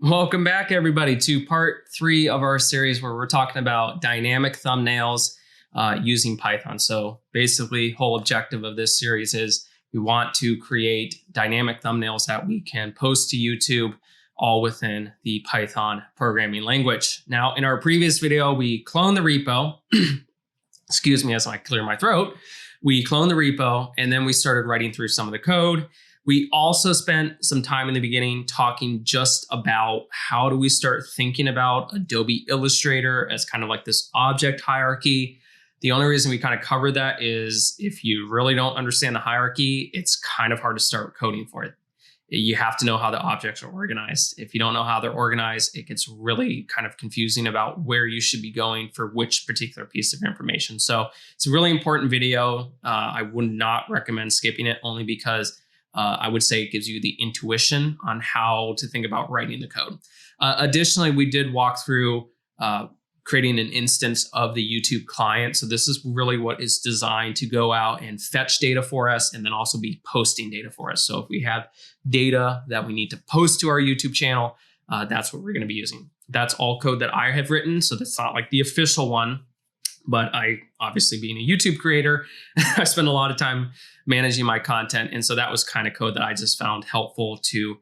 Welcome back, everybody, to part 3 of our series where we're talking about dynamic thumbnails using Python. So basically, whole objective of this series is we want to create dynamic thumbnails that we can post to YouTube all within the Python programming language. Now, in our previous video, we cloned the repo. Excuse me as I clear my throat. We cloned the repo, and then we started writing through some of the code. We also spent some time in the beginning talking just about how do we start thinking about Adobe Illustrator as kind of like this object hierarchy. The only reason we kind of covered that is if you really don't understand the hierarchy, it's kind of hard to start coding for it. You have to know how the objects are organized. If you don't know how they're organized, it gets really kind of confusing about where you should be going for which particular piece of information. So it's a really important video. I would not recommend skipping it only because I would say it gives you the intuition on how to think about writing the code. Additionally, we did walk through creating an instance of the YouTube client. So this is really what is designed to go out and fetch data for us and then also be posting data for us. So if we have data that we need to post to our YouTube channel, that's what we're going to be using. That's all code that I have written. So that's not like the official one. But I, obviously being a YouTube creator, I spend a lot of time managing my content. And so that was kind of code that I just found helpful to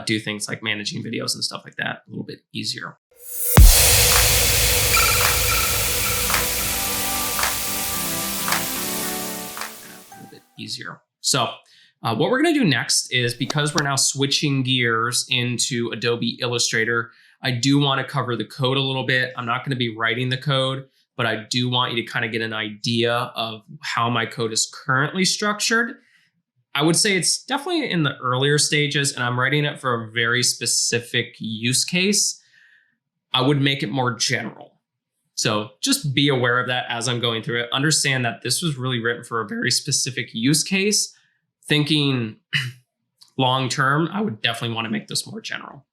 do things like managing videos and stuff like that a little bit easier. So what we're going to do next is, because we're now switching gears into Adobe Illustrator, I do want to cover the code a little bit. I'm not going to be writing the code, but I do want you to kind of get an idea of how my code is currently structured. I would say it's definitely in the earlier stages, and I'm writing it for a very specific use case. I would make it more general. So just be aware of that as I'm going through it. Understand that this was really written for a very specific use case. Thinking long term, I would definitely want to make this more general.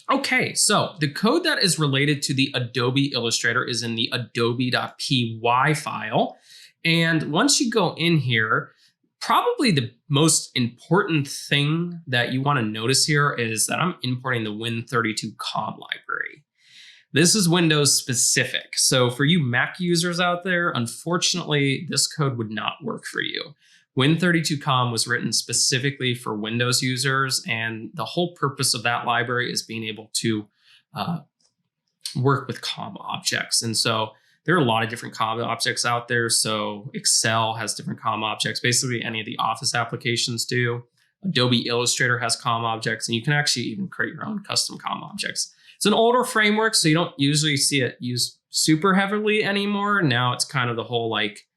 Okay, so the code that is related to the Adobe Illustrator is in the adobe.py file. And once you go in here, probably the most important thing that you want to notice here is that I'm importing the Win32com library. This is Windows specific. So for you Mac users out there, unfortunately, this code would not work for you. Win32com was written specifically for Windows users, and the whole purpose of that library is being able to work with COM objects. And so there are a lot of different COM objects out there. So Excel has different COM objects. Basically, any of the Office applications do. Adobe Illustrator has COM objects, and you can actually even create your own custom COM objects. It's an older framework, so you don't usually see it used super heavily anymore. Now it's kind of the whole like,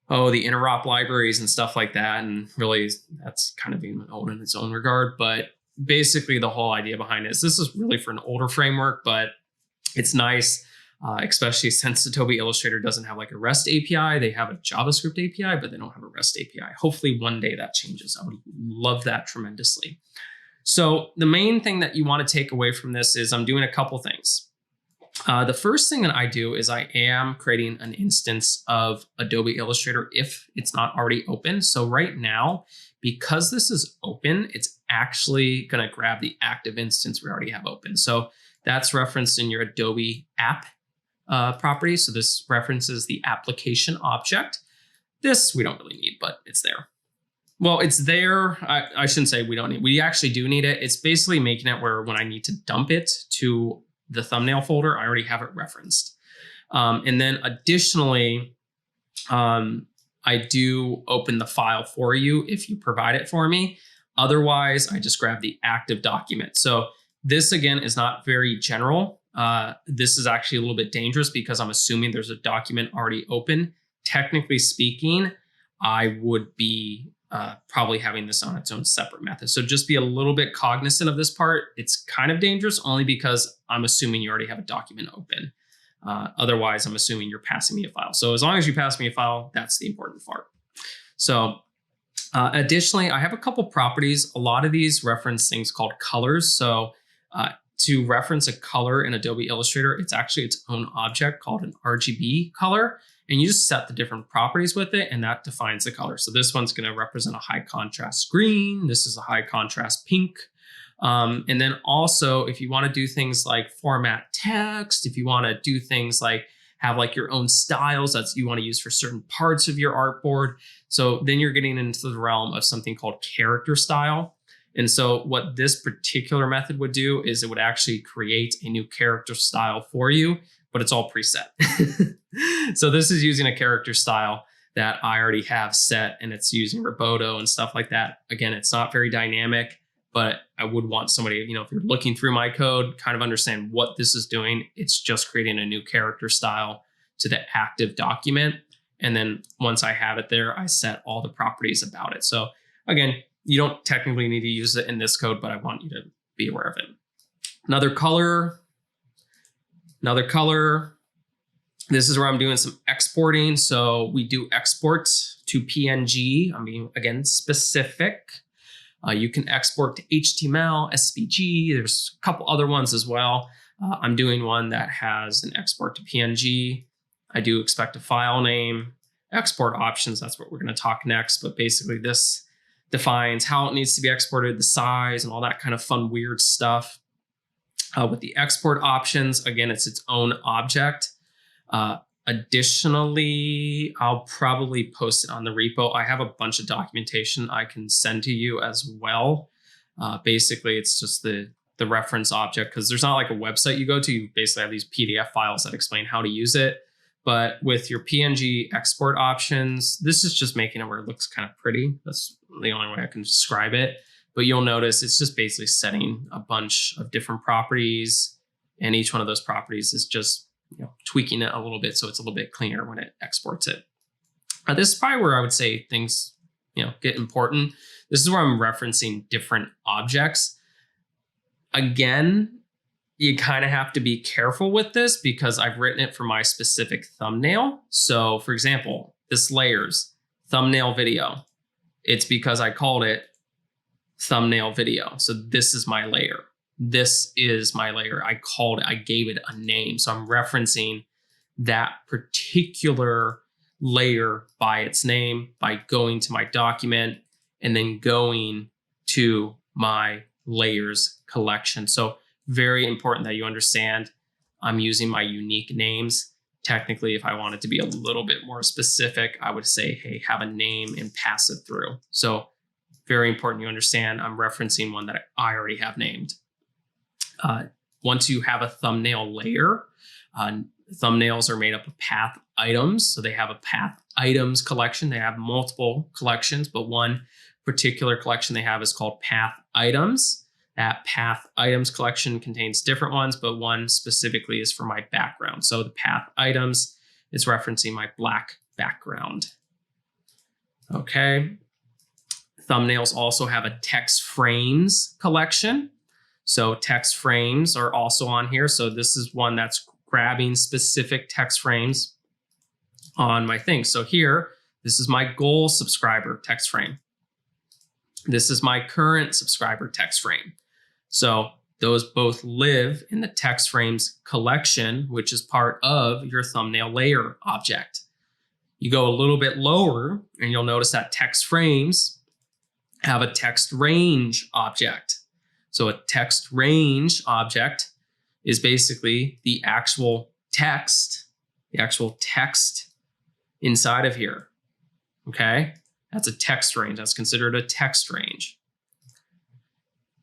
oh, the interop libraries and stuff like that. And really, that's kind of being old in its own regard. But basically, the whole idea behind it is this is really for an older framework, but it's nice, especially since Adobe Illustrator doesn't have like a REST API. They have a JavaScript API, but they don't have a REST API. Hopefully, one day that changes. I would love that tremendously. So the main thing that you want to take away from this is I'm doing a couple things. The first thing that I do is I am creating an instance of Adobe Illustrator if it's not already open. So right now, because this is open, it's actually going to grab the active instance we already have open. So that's referenced in your Adobe App property. So this references the application object. This we don't really need, but it's there. Well, it's there. I shouldn't say we don't need. We actually do need it. It's basically making it where when I need to dump it to the thumbnail folder, I already have it referenced. And then additionally, I do open the file for you if you provide it for me. Otherwise, I just grab the active document. So this, again, is not very general. This is actually a little bit dangerous because I'm assuming there's a document already open. Technically speaking, I would be probably having this on its own separate method. So just be a little bit cognizant of this part. It's kind of dangerous only because I'm assuming you already have a document open. Otherwise, I'm assuming you're passing me a file. So as long as you pass me a file, that's the important part. So additionally, I have a couple properties. A lot of these reference things called colors. So to reference a color in Adobe Illustrator, it's actually its own object called an RGB color. And you just set the different properties with it, and that defines the color. So this one's going to represent a high contrast green. This is a high contrast pink. And then also, if you want to do things like format text, if you want to do things like have like your own styles that you want to use for certain parts of your artboard. So then you're getting into the realm of something called character style. And so what this particular method would do is it would actually create a new character style for you, but it's all preset. So this is using a character style that I already have set, and it's using Roboto and stuff like that. Again, it's not very dynamic, but I would want somebody, if you're looking through my code, kind of understand what this is doing. It's just creating a new character style to the active document. And then once I have it there, I set all the properties about it. So again, you don't technically need to use it in this code, but I want you to be aware of it. Another color. This is where I'm doing some exporting. So we do export to PNG. I'm being, again, specific. You can export to HTML, SVG. There's a couple other ones as well. I'm doing one that has an export to PNG. I do expect a file name. Export options, that's what we're going to talk next. But basically this defines how it needs to be exported, the size, and all that kind of fun, weird stuff. With the export options, again, it's its own object. Additionally, I'll probably post it on the repo. I have a bunch of documentation I can send to you as well. Basically, it's just the reference object, because there's not like a website you go to. You basically have these PDF files that explain how to use it. But with your PNG export options, this is just making it where it looks kind of pretty. That's the only way I can describe it. But you'll notice it's just basically setting a bunch of different properties, and each one of those properties is just tweaking it a little bit so it's a little bit cleaner when it exports it. This is probably where I would say things get important. This is where I'm referencing different objects. Again, you kind of have to be careful with this because I've written it for my specific thumbnail. So for example, this layers thumbnail video. It's because I called it thumbnail video. So this is my layer. This is my layer. I called it, I gave it a name. So I'm referencing that particular layer by its name by going to my document and then going to my layers collection. So very important that you understand I'm using my unique names. Technically, if I wanted to be a little bit more specific, I would say, hey, have a name and pass it through. So very important you understand I'm referencing one that I already have named. Once you have a thumbnail layer, thumbnails are made up of path items. So they have a path items collection. They have multiple collections, but one particular collection they have is called path items. That path items collection contains different ones, but one specifically is for my background. So the path items is referencing my black background. Okay. Thumbnails also have a text frames collection. So text frames are also on here. So this is one that's grabbing specific text frames on my thing. So here, this is my goal subscriber text frame. This is my current subscriber text frame. So those both live in the text frames collection, which is part of your thumbnail layer object. You go a little bit lower and you'll notice that text frames have a text range object. So a text range object is basically the actual text inside of here. Okay, that's a text range. That's considered a text range.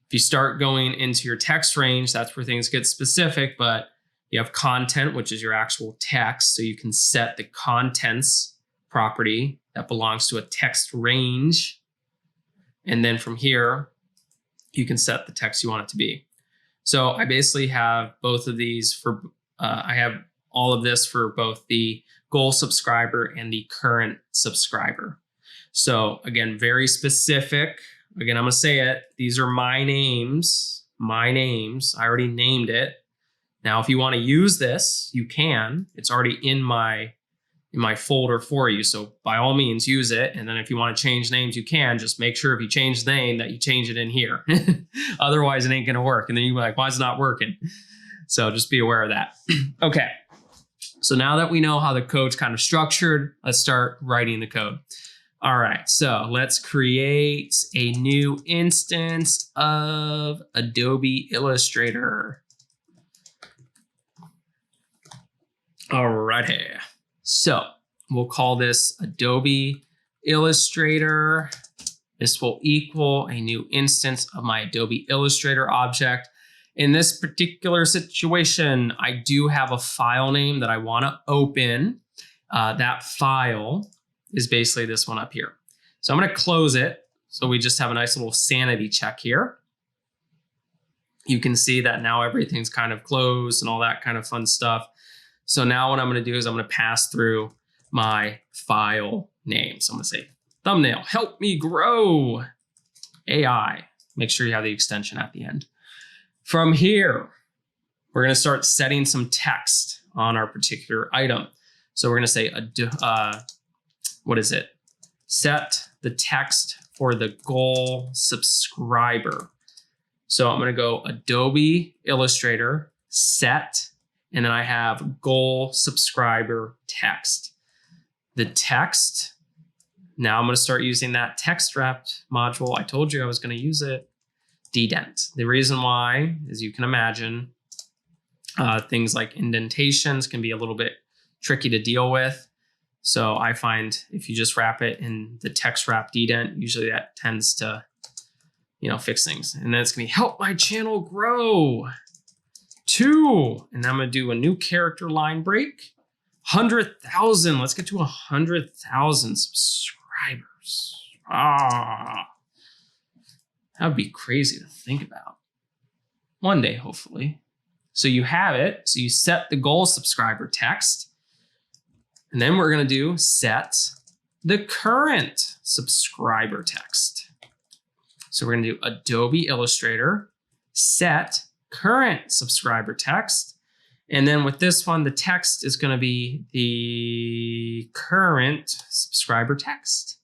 If you start going into your text range, that's where things get specific, but you have content, which is your actual text. So you can set the contents property that belongs to a text range. And then from here, you can set the text you want it to be. So I basically have both of these for, I have all of this for both the goal subscriber and the current subscriber. So again, very specific. Again, I'm going to say it. These are my names. My names. I already named it. Now, if you want to use this, you can. It's already in my folder for you. So by all means, use it. And then if you want to change names, you can. Just make sure if you change the name that you change it in here. Otherwise, it ain't going to work. And then you're like, why is it not working? So just be aware of that. Okay. So now that we know how the code's kind of structured, let's start writing the code. All right, so let's create a new instance of Adobe Illustrator. All righty, so we'll call this Adobe Illustrator. This will equal a new instance of my Adobe Illustrator object. In this particular situation, I do have a file name that I want to open. That file is basically this one up here. So I'm going to close it. So we just have a nice little sanity check here. You can see that now everything's kind of closed and all that kind of fun stuff. So now what I'm going to do is I'm going to pass through my file name. So I'm going to say thumbnail, help me grow AI. Make sure you have the extension at the end. From here, we're going to start setting some text on our particular item. So we're going to say, what is it? Set the text for the goal subscriber. So I'm going to go Adobe Illustrator, set, and then I have goal subscriber text. The text, now I'm going to start using that text wrapped module. I told you I was going to use it. Dedent. The reason why, as you can imagine, things like indentations can be a little bit tricky to deal with. So I find if you just wrap it in the text wrap dedent, usually that tends to, fix things. And then it's going to be help my channel grow. 2. And I'm going to do a new character line break. 100,000. Let's get to 100,000 subscribers. That would be crazy to think about. One day, hopefully. So you have it. So you set the goal subscriber text. And then we're going to do set the current subscriber text. So we're going to do Adobe Illustrator, set current subscriber text. And then with this one, the text is going to be the current subscriber text.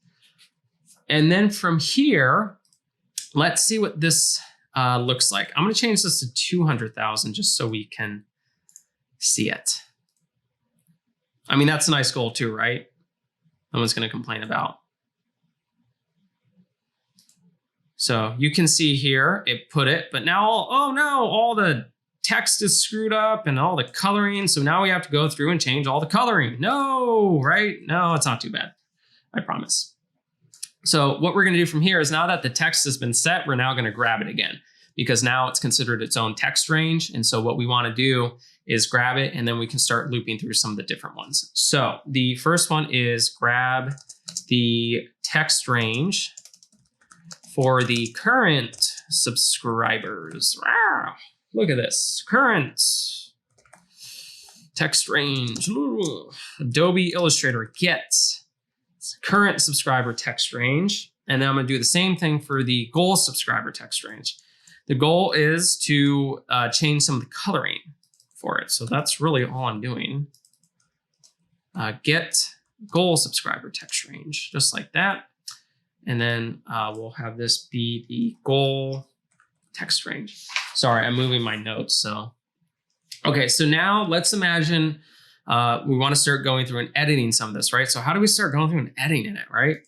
And then from here, let's see what this looks like. I'm going to change this to 200,000 just so we can see it. I mean, that's a nice goal too, right? No one's going to complain about. So you can see here, it put it, but now, oh no, all the text is screwed up and all the coloring. So now we have to go through and change all the coloring. No, right? No, it's not too bad. I promise. So what we're going to do from here is now that the text has been set, we're now going to grab it again because now it's considered its own text range. And so what we want to do is grab it and then we can start looping through some of the different ones. So the first one is grab the text range for the current subscribers. Wow, look at this, current text range. Ooh. Adobe Illustrator get current subscriber text range. And then I'm going to do the same thing for the goal subscriber text range. The goal is to change some of the coloring for it. So that's really all I'm doing. Get goal subscriber text range, just like that. And then we'll have this be the goal text range. Sorry, I'm moving my notes. So, okay, so now let's imagine we want to start going through and editing some of this, right? So how do we start going through and editing it, right?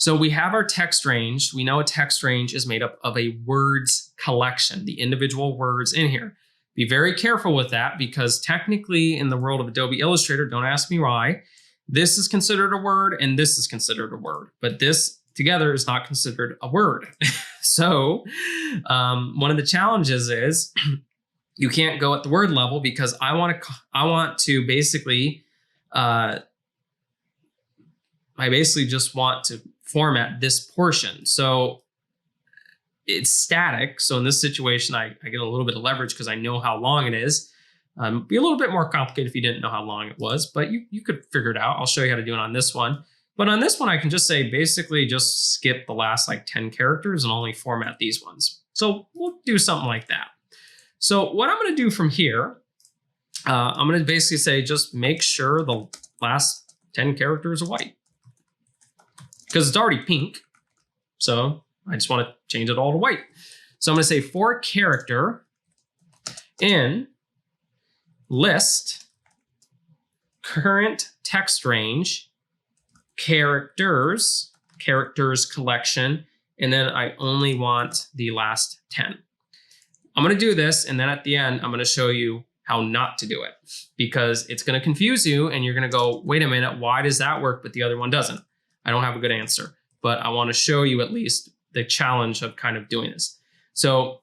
So we have our text range. We know a text range is made up of a words collection, the individual words in here. Be very careful with that because technically in the world of Adobe Illustrator, don't ask me why, this is considered a word and this is considered a word, but this together is not considered a word. So one of the challenges is you can't go at the word level because I want to basically, I basically just want to format this portion. So it's static. So in this situation, I get a little bit of leverage because I know how long it is. Be a little bit more complicated if you didn't know how long it was, but you could figure it out. I'll show you how to do it on this one. But on this one, I can just say, basically just skip the last like 10 characters and only format these ones. So we'll do something like that. So what I'm going to do from here, I'm going to basically say, just make sure the last 10 characters are white because it's already pink. So I just want to change it all to white. So I'm going to say for character in list current text range characters characters collection, and then I only want the last 10. I'm going to do this, and then at the end, I'm going to show you how not to do it, because it's going to confuse you and you're going to go, wait a minute, why does that work but the other one doesn't? I don't have a good answer, but I want to show you at least the challenge of kind of doing this. So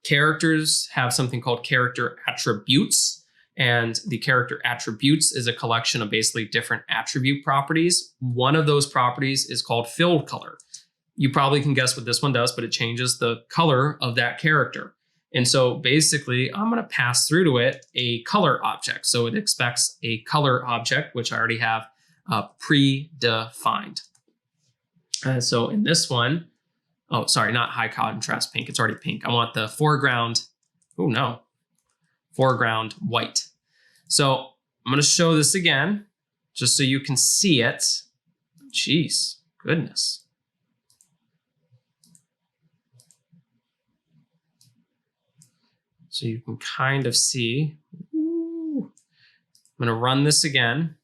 characters have something called character attributes, and the character attributes is a collection of basically different attribute properties. One of those properties is called fill color. You probably can guess what this one does, but it changes the color of that character. And so basically, I'm going to pass through to it a color object. So it expects a color object, which I already have predefined. So in this one, oh, sorry, not high contrast pink. It's already pink. I want the foreground. Oh, no. Foreground white. So I'm going to show this again, just so you can see it. Jeez, goodness. So you can kind of see. Ooh. I'm going to run this again.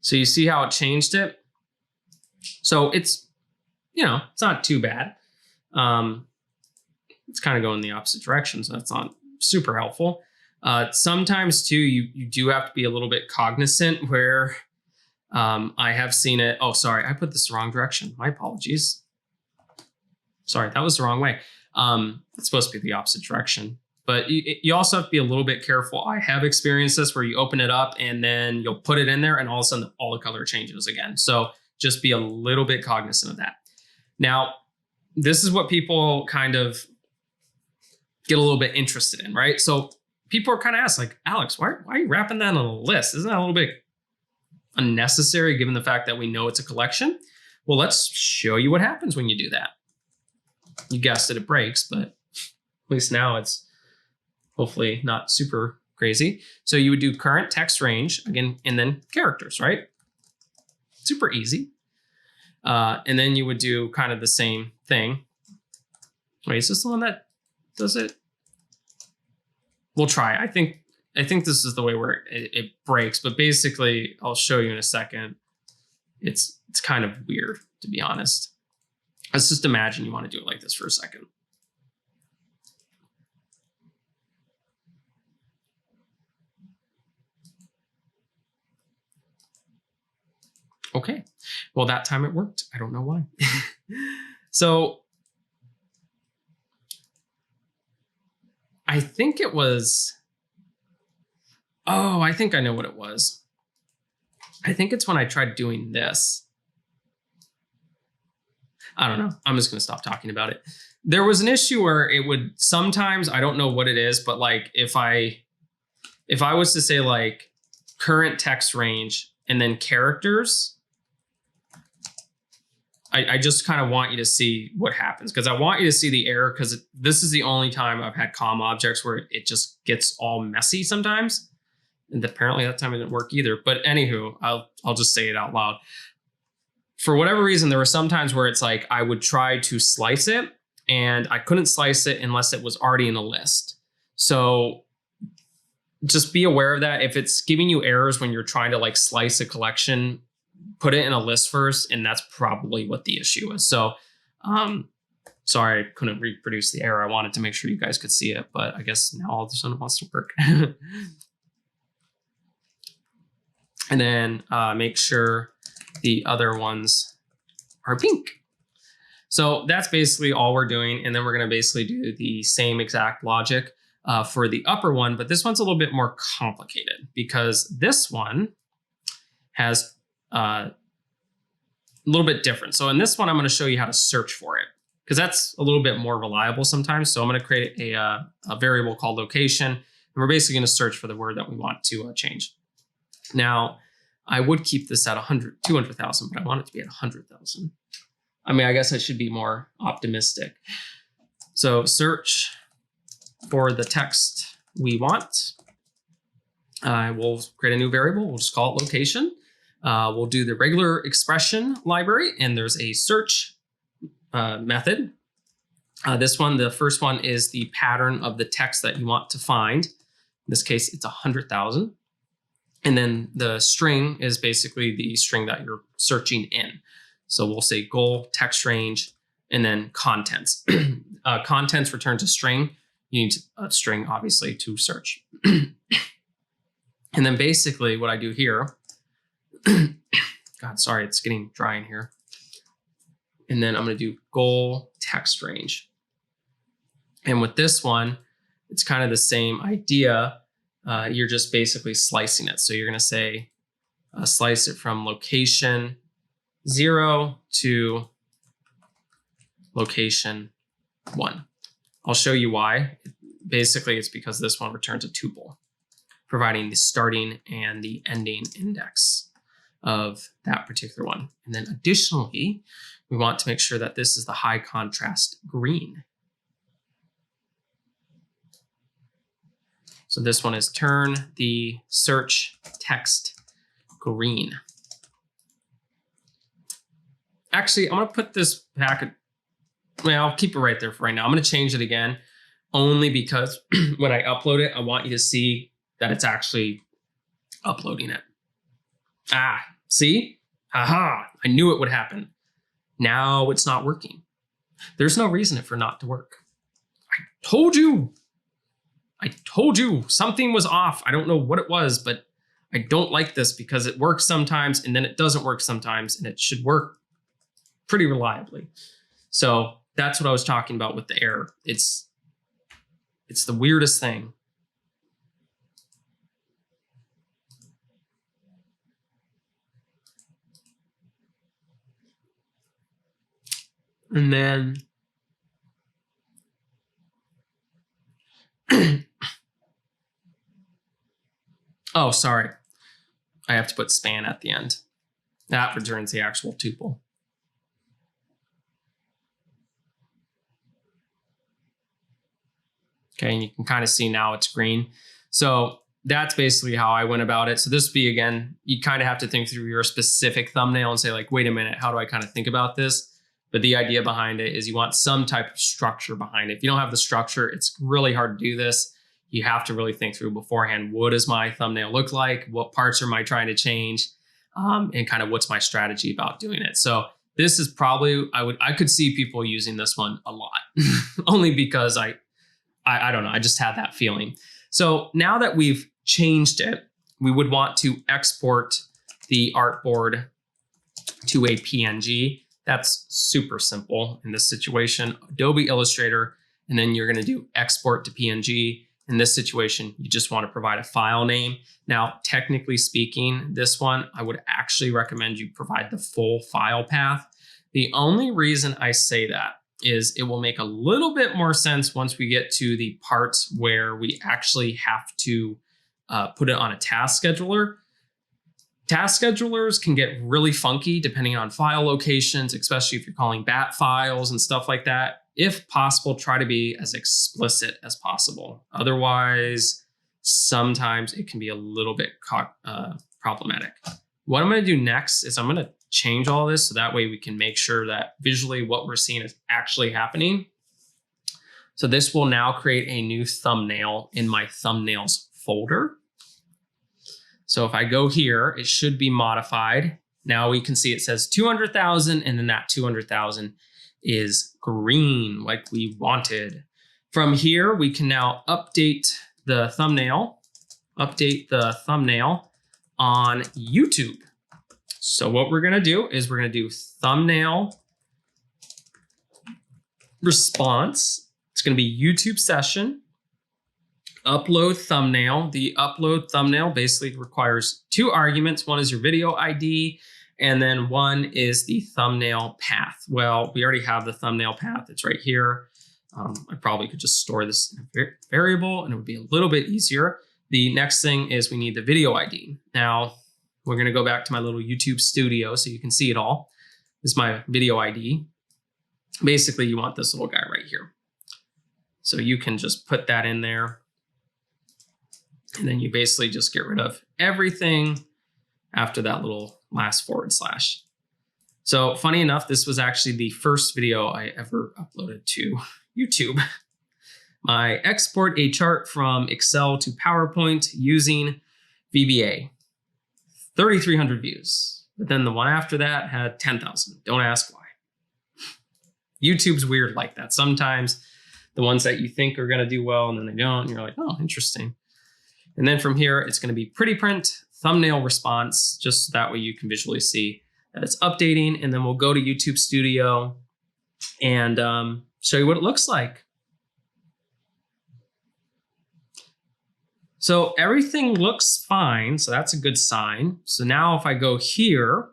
So you see how it changed it? So it's, it's not too bad. It's kind of going the opposite direction, so that's not super helpful. Sometimes too, you do have to be a little bit cognizant where I have seen it. Oh, sorry, I put this the wrong direction. My apologies. Sorry, that was the wrong way. It's supposed to be the opposite direction. But you also have to be a little bit careful. I have experienced this where you open it up and then you'll put it in there and all of a sudden all the color changes again. So just be a little bit cognizant of that. Now, this is what people kind of get a little bit interested in, right? So people are kind of asked, like, Alex, why are you wrapping that on a list? Isn't that a little bit unnecessary given the fact that we know it's a collection? Well, let's show you what happens when you do that. You guessed it, it breaks, but at least now it's hopefully not super crazy. So you would do current text range again, and then characters, right? Super easy. And then you would do kind of the same thing. Wait, is this the one that does it? We'll try. I think this is the way where it breaks, but basically I'll show you in a second. It's kind of weird, to be honest. Let's just imagine you want to do it like this for a second. Okay, well, that time it worked. I don't know why. So I think it was, oh, I think I know what it was. I think it's when I tried doing this. I don't know. I'm just going to stop talking about it. There was an issue where it would sometimes, I don't know what it is, but like if I was to say like current text range and then characters, I just kind of want you to see what happens, because I want you to see the error, because this is the only time I've had COM objects where it just gets all messy sometimes. And apparently that time it didn't work either. But anywho, I'll just say it out loud. For whatever reason, there were some times where it's like I would try to slice it and I couldn't slice it unless it was already in a list. So just be aware of that. If it's giving you errors when you're trying to like slice a collection, put it in a list first, and that's probably what the issue is. So sorry I couldn't reproduce the error. I wanted to make sure you guys could see it, but I guess now all of a sudden it wants to work. And then make sure the other ones are pink. So that's basically all we're doing. And then we're going to basically do the same exact logic for the upper one, but this one's a little bit more complicated because this one has a little bit different. So in this one, I'm going to show you how to search for it, because that's a little bit more reliable sometimes. So I'm going to create a variable called location, and we're basically going to search for the word that we want to change. Now, I would keep this at 200,000, but I want it to be at 100,000. I mean, I guess I should be more optimistic. So search for the text we want. We'll create a new variable. We'll just call it location. We'll do the regular expression library, and there's a search method. The first one is the pattern of the text that you want to find. In this case, it's 100,000. And then the string is basically the string that you're searching in. So we'll say goal, text range, and then contents. Contents returns a string. You need a string, obviously, to search. And then basically what I do here, God, sorry, it's getting dry in here. And then I'm going to do goal text range. And with this one, it's kind of the same idea. You're just basically slicing it. So you're going to say, slice it from location 0 to location 1. I'll show you why. Basically, it's because this one returns a tuple, providing the starting and the ending index of that particular one. And then additionally, we want to make sure that this is the high contrast green. So this one is turn the search text green. Actually, I'm going to put this back. Well, I'll keep it right there for right now. I'm going to change it again only because when I upload it, I want you to see that it's actually uploading it. See? Aha, I knew it would happen. Now it's not working. There's no reason for it not to work. I told you something was off. I don't know what it was, but I don't like this because it works sometimes and then it doesn't work sometimes, and it should work pretty reliably. So that's what I was talking about with the error. It's the weirdest thing. And then oh, sorry. I have to put span at the end. That returns the actual tuple. Okay, and you can kind of see now it's green. So that's basically how I went about it. So this would be, again, you kind of have to think through your specific thumbnail and say like, wait a minute, how do I kind of think about this? But the idea behind it is you want some type of structure behind it. If you don't have the structure, it's really hard to do this. You have to really think through beforehand, what does my thumbnail look like? What parts am I trying to change? And kind of what's my strategy about doing it? So this is probably, I could see people using this one a lot, only because I don't know, I just had that feeling. So now that we've changed it, we would want to export the artboard to a PNG. That's super simple in this situation. Adobe Illustrator, and then you're going to do export to PNG. In this situation, you just want to provide a file name. Now, technically speaking, this one, I would actually recommend you provide the full file path. The only reason I say that is it will make a little bit more sense once we get to the parts where we actually have to put it on a task scheduler. Task schedulers can get really funky depending on file locations, especially if you're calling bat files and stuff like that. If possible, try to be as explicit as possible. Otherwise, sometimes it can be a little bit problematic. What I'm going to do next is I'm going to change all this so that way we can make sure that visually what we're seeing is actually happening. So this will now create a new thumbnail in my thumbnails folder. So if I go here, it should be modified. Now we can see it says 200,000, and then that 200,000 is green like we wanted. From here, we can now update the thumbnail on YouTube. So what we're going to do is we're going to do thumbnail response. It's going to be YouTube session. Upload thumbnail. The upload thumbnail basically requires two arguments. One is your video ID, and then one is the thumbnail path. Well, we already have the thumbnail path. It's right here. I probably could just store this in a variable and it would be a little bit easier. The next thing is we need the video ID. Now, we're going to go back to my little YouTube studio so you can see it all. This is my video ID. Basically, you want this little guy right here. So you can just put that in there. And then you basically just get rid of everything after that little last /. So funny enough, this was actually the first video I ever uploaded to YouTube. I export a chart from Excel to PowerPoint using VBA. 3,300 views. But then the one after that had 10,000. Don't ask why. YouTube's weird like that. Sometimes the ones that you think are going to do well and then they don't, and you're like, oh, interesting. And then from here, it's going to be pretty print, thumbnail response, just so that way you can visually see that it's updating. And then we'll go to YouTube Studio and show you what it looks like. So everything looks fine, so that's a good sign. So now if I go here,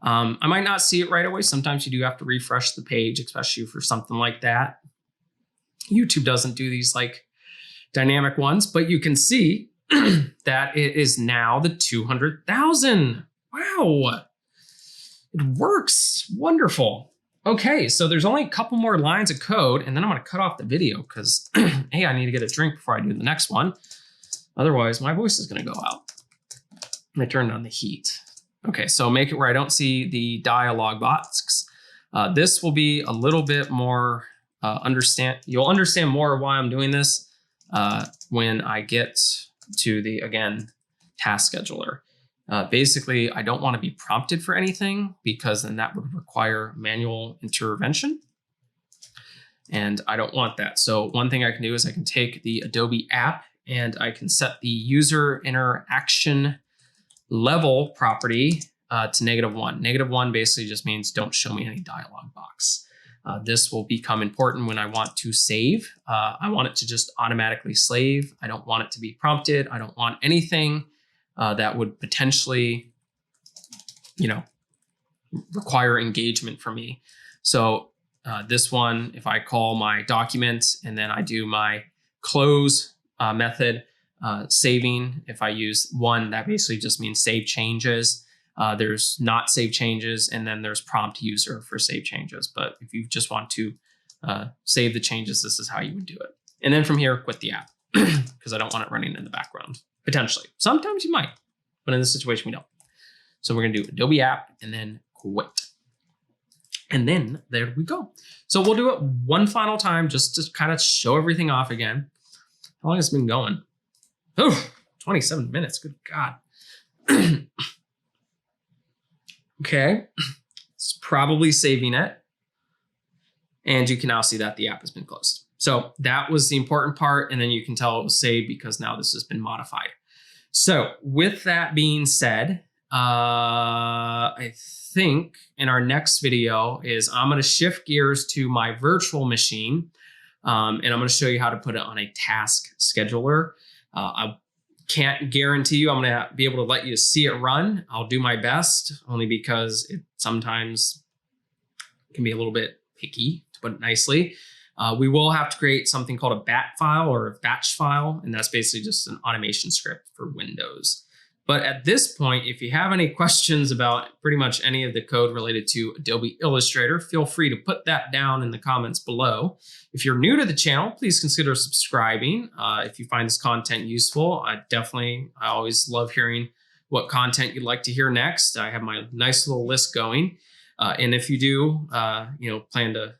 I might not see it right away. Sometimes you do have to refresh the page, especially for something like that. YouTube doesn't do these like dynamic ones, but you can see that it is now the 200,000. Wow, it works, wonderful. Okay, so there's only a couple more lines of code and then I'm gonna cut off the video because, hey, I need to get a drink before I do the next one. Otherwise, my voice is going to go out. I turned on the heat. Okay, so make it where I don't see the dialog box. This will be a little bit more you'll understand more why I'm doing this when I get to the, again, task scheduler. Basically, I don't want to be prompted for anything because then that would require manual intervention. And I don't want that. So one thing I can do is I can take the Adobe App and I can set the user interaction level property to -1. -1 basically just means don't show me any dialog box. This will become important when I want to save. I want it to just automatically save. I don't want it to be prompted. I don't want anything that would potentially, require engagement from me. So this one, if I call my document and then I do my close method, saving, if I use one, that basically just means save changes. There's not save changes, and then there's prompt user for save changes. But if you just want to save the changes, this is how you would do it. And then from here, quit the app because I don't want it running in the background, potentially. Sometimes you might, but in this situation, we don't. So we're going to do Adobe App and then quit. And then there we go. So we'll do it one final time just to kind of show everything off again. How long has it been going? Oh, 27 minutes. Good God. Okay. It's probably saving it. And you can now see that the app has been closed. So that was the important part. And then you can tell it was saved because now this has been modified. So with that being said, I think in our next video is I'm going to shift gears to my virtual machine. And I'm going to show you how to put it on a task scheduler. I can't guarantee you I'm going to be able to let you see it run. I'll do my best, only because it sometimes can be a little bit picky, to put it nicely. We will have to create something called a bat file or a batch file, and that's basically just an automation script for Windows. But at this point, if you have any questions about pretty much any of the code related to Adobe Illustrator, feel free to put that down in the comments below. If you're new to the channel, please consider subscribing. If you find this content useful, I always love hearing what content you'd like to hear next. I have my nice little list going. And if you do, plan to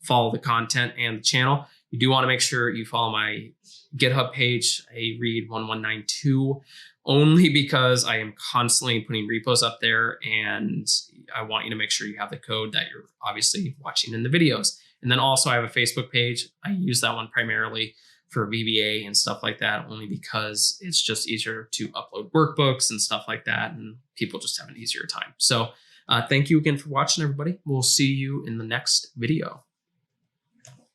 follow the content and the channel, you do want to make sure you follow my GitHub page, areed1192, only because I am constantly putting repos up there and I want you to make sure you have the code that you're obviously watching in the videos. And then also I have a Facebook page. I use that one primarily for VBA and stuff like that, only because it's just easier to upload workbooks and stuff like that, and people just have an easier time. So thank you again for watching, everybody. We'll see you in the next video.